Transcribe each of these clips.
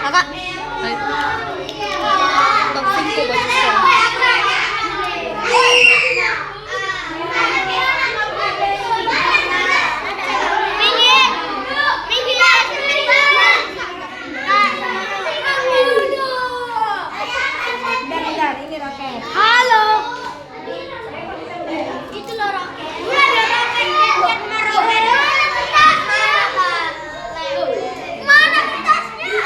Kakak. Top 5 bagus. Halo. Itu loh roket. Ada roket mana kertasnya?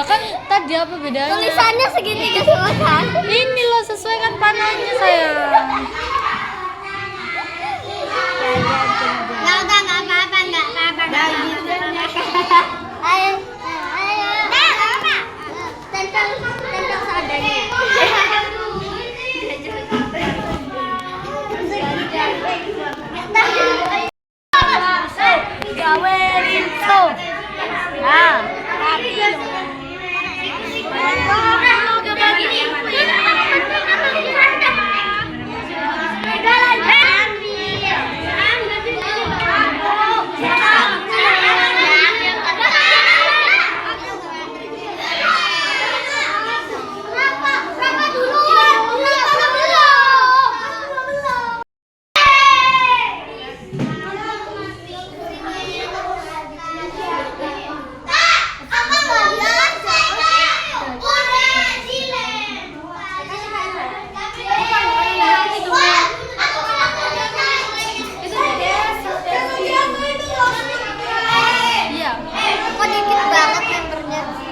Kan tadi apa bedanya? Tulisannya segitiga semua kan? Ini loh sesuaikan panahnya sayang. Enggak apa-apa, enggak apa-apa. Ayo, ayo. Tentang seadanya. Gawe rinso. Nah,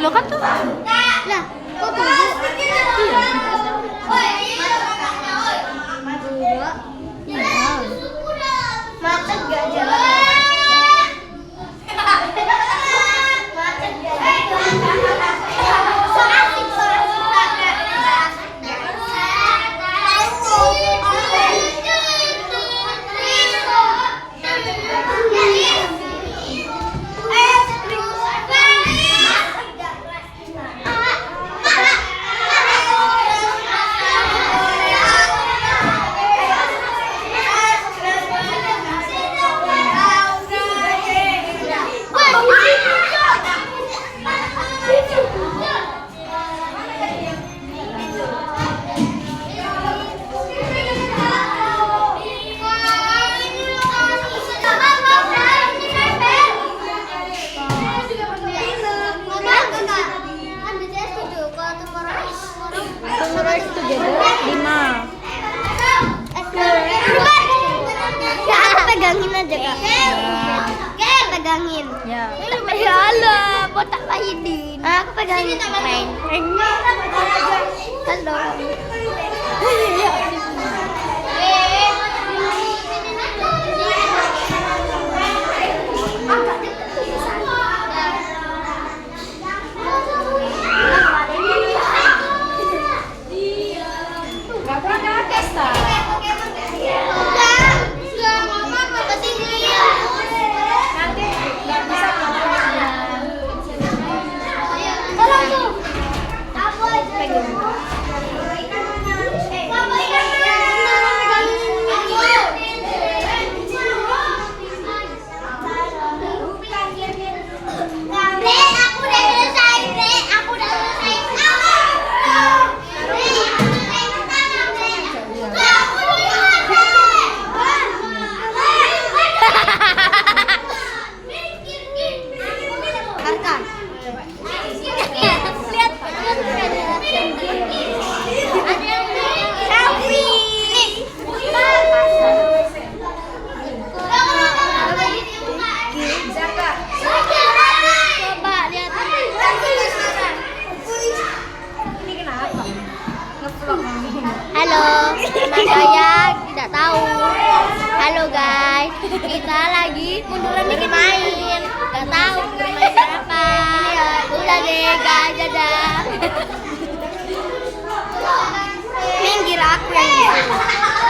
Lo kan tuh. lah, kok tunggu? Iya. Macet gak jalan? Macet gak jalan? So asik, so Summarize together 5. Ya, aku pegangin aja kak. Pegangin. Ya. Ya Allah, botak Wahidin. Aku pegangin. Main. Halo. Halo, nama saya tidak tahu. Halo guys, kita lagi bermain. Gak tahu bermain apa. Udah deh guys, dadah. Minggir aku yang gitu.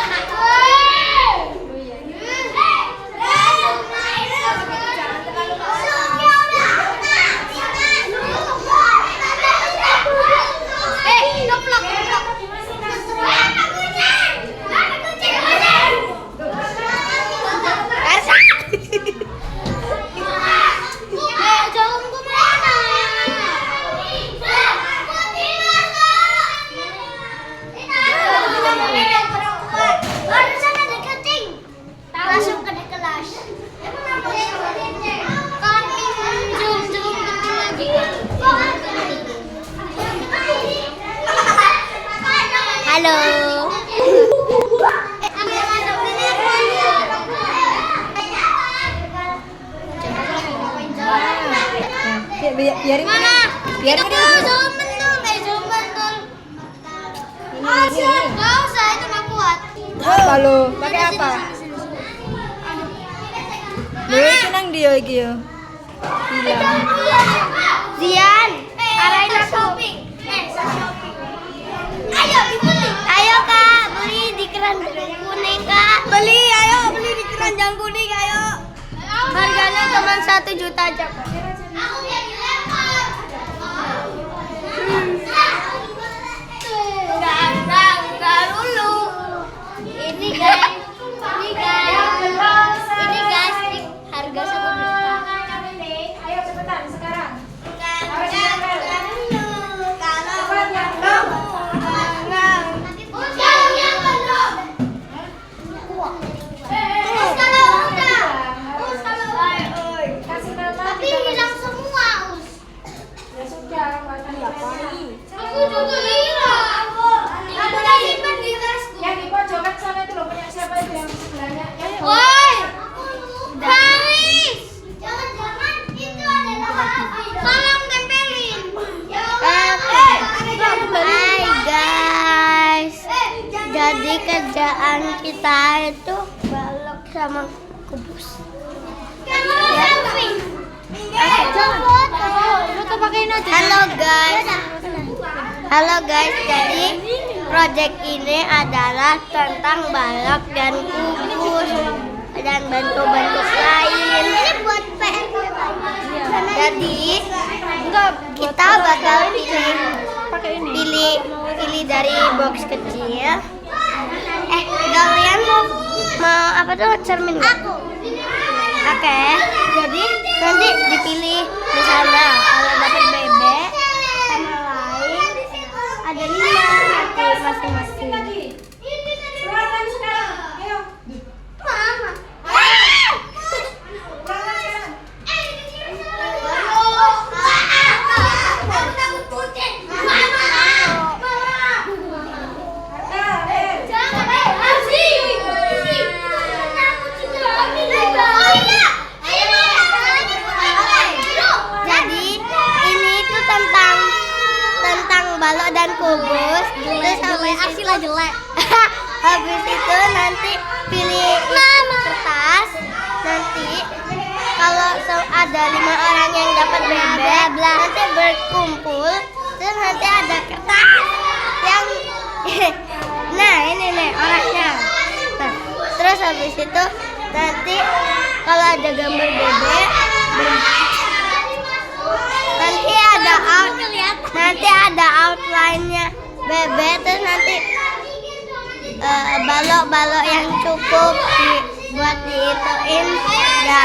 Apa lo? Pakai apa? Lo senang dia iki yo. Hilang. Zian, arahin aku. Ayo dibeli. Ayo kak, beli di keranjang kuning kak. Beli, ayo beli di keranjang kuning ayo. Harganya cuma 1 juta aja kak. Aku yang dilempar. Enggak dulu. Ini guys, harga 1 juta. Ayo cepetan sekarang. Tapi hilang semua, Us. Ya sudah, makan apa nih? Aku juga hilang. Aku udah simpan di tasku. Yang di pojokan sana itu loh, punya siapa itu yang sebelahnya? Ayo. Woi, Haris. Jangan-jangan itu adalah tolong tempelin. Hai guys. Jadi kerjaan kita itu balok sama kubus. Ya. Lu tuh pakein aja. Halo guys, jadi project ini adalah tentang balok dan kubus dan bentuk-bentuk lain. Ini buat PR. Jadi kita bakal pilih dari box kecil. Kalian mau apa tuh cermin? Aku. Oke, jadi nanti dipilih di sana. Kalau dapat bebek sama lain ada 5 nanti masing-masing. Berangkat sekarang. Ayo. Mama. Jadi ini tuh tentang balok dan kubus. Terus arsilah jelek. Habis itu nanti pilih kertas. Nanti kalau ada 5 orang yang dapat bebek, nanti berkumpul. Terus nanti ada kertas yang nah ini nih orangnya. Nah, terus habis itu nanti kalau ada gambar bebek, nanti ada outline-nya bebek, terus nanti balok-balok yang cukup buat diituin ya.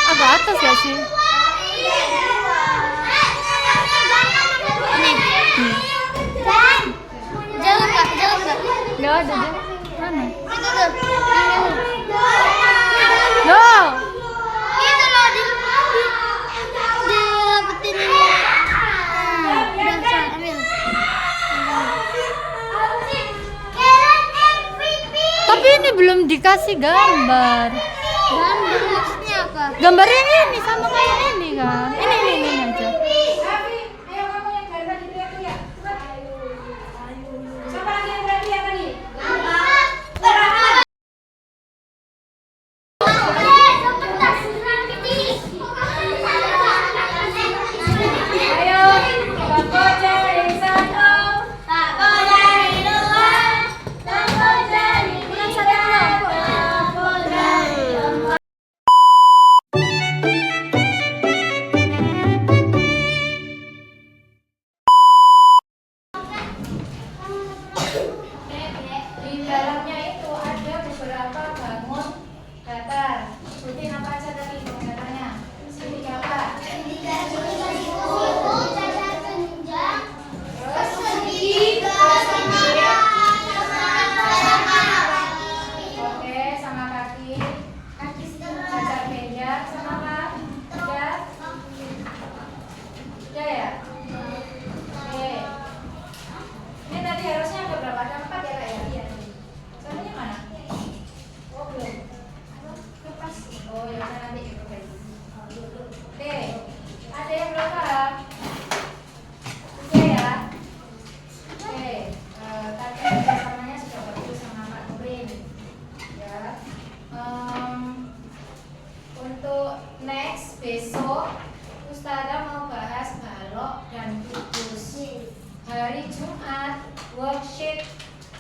Agak atas gak sih? Jauh nggak? Gak ada deh. Mana? Itu tuh. Loh! Itu loh didapetin ini. Udah bisa ambil. Tapi ini belum dikasih gambar. Gambar maksudnya apa? Gambarnya ini sama kayak ini kan. Ini aja. Ayo kamu yang dari tadi teriak ya. Siapa lagi yang tadi ya tadi? Ayo, Bako cari satu. Bako cari dua. Bako cari tiga. Bako cari empat.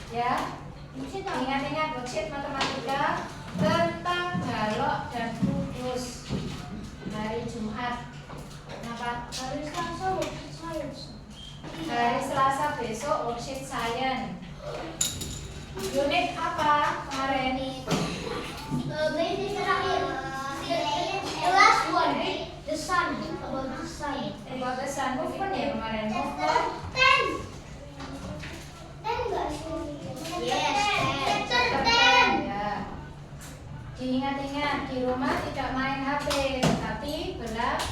Ya. Ingat-ingat worksheet matematika tentang balok dan kubus hari Jumat. Kenapa? Hari Selasa besok worksheet science. Unit apa kemarin? The sun, about the sun. About the sun movement ya kemarin. Movement. Yes, Ya. Diingat-ingat di rumah tidak main HP, tapi belajar.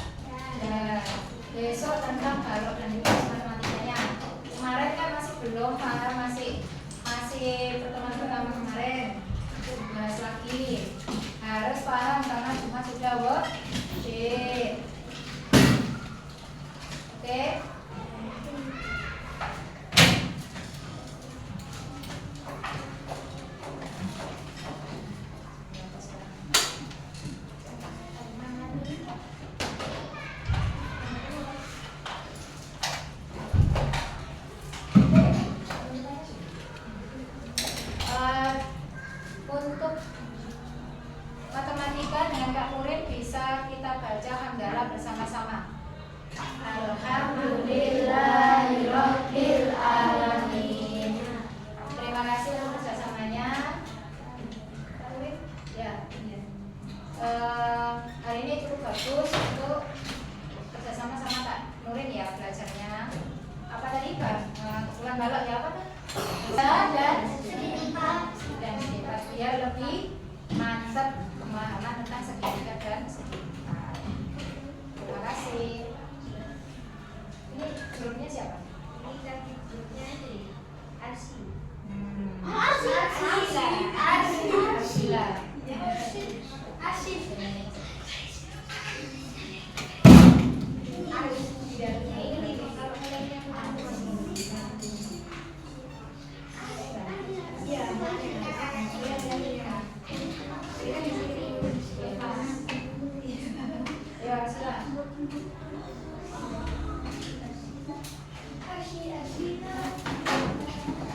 Besok tentang balok dan kubus matematikanya. Kemarin kan masih belum paham, masih pertemuan pertama kemarin. Bahas lagi. Harus paham karena cuma sudah worksheet. Oke. Untuk matematika dengan Kak Murin bisa kita baca hamdalah bersama-sama. Alhamdulillahirabbil alamin. Terima kasih untuk kerjasamanya. Kak Murin, ya. Hari ini cukup bagus untuk kerjasama sama Kak Murin ya belajarnya. Apa tadi Kak? Bulan balok ya apa Kak? Dan segitiga biar lebih mantap pemahaman tentang segitiga dan segitiga. Terima kasih. Ini grupnya siapa? Ini kan grupnya dari Arsi. Arsila. Ya, Arsila.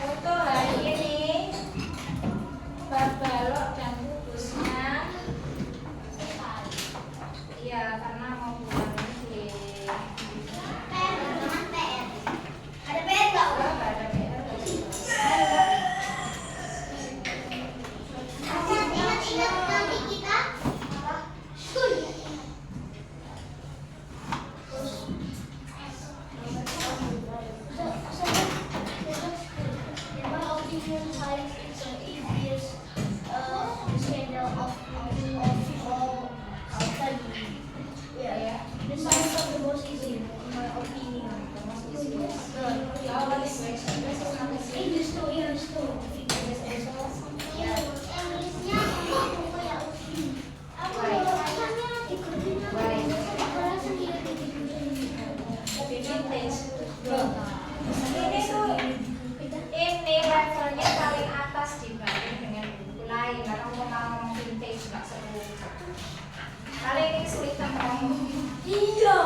Foto hari ini bab balok dan kubusnya. Iya, karena mau bulan ini. Ada PR nggak? Nggak ada PR. Ingat-ingat nanti kita school. Ini levelnya paling atas dibanding dengan buku lain. Karena ngomong vintage nggak seru. Kali ini kesulitan kamu. Iya,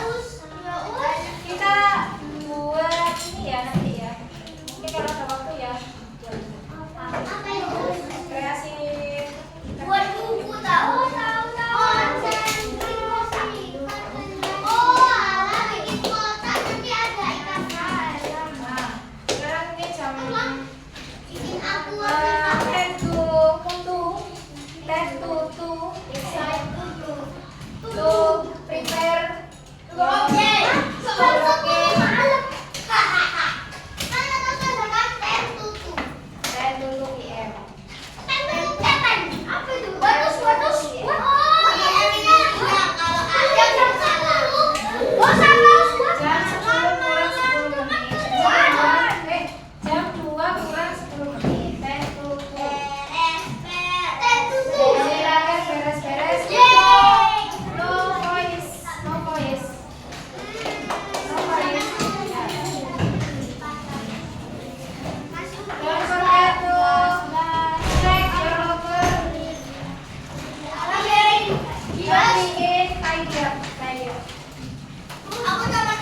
Us. Kita buat ini ya nanti ya. Mungkin kalau ada waktu ya. Apa itu? Kreasi. Buat buku tahu. Oh, alah bikin kotak nanti ada ikatan. Nah, sekarang ini jam Bikin aku 10 to inside to prepare Oke. Oke. Malam. Hahaha. Kan kata kan 10 to 2. 10 to 2 PM. Apa itu? Batus. Oh, iya kalau ada yang salah. Oh, salah. Jam 10 kurang 10 menit. Jam 2 kurang 10 menit. 10 to 2. Silakan beres-beres. No voice. Don't forget to check your locker. Bikin tidy up. Aku sama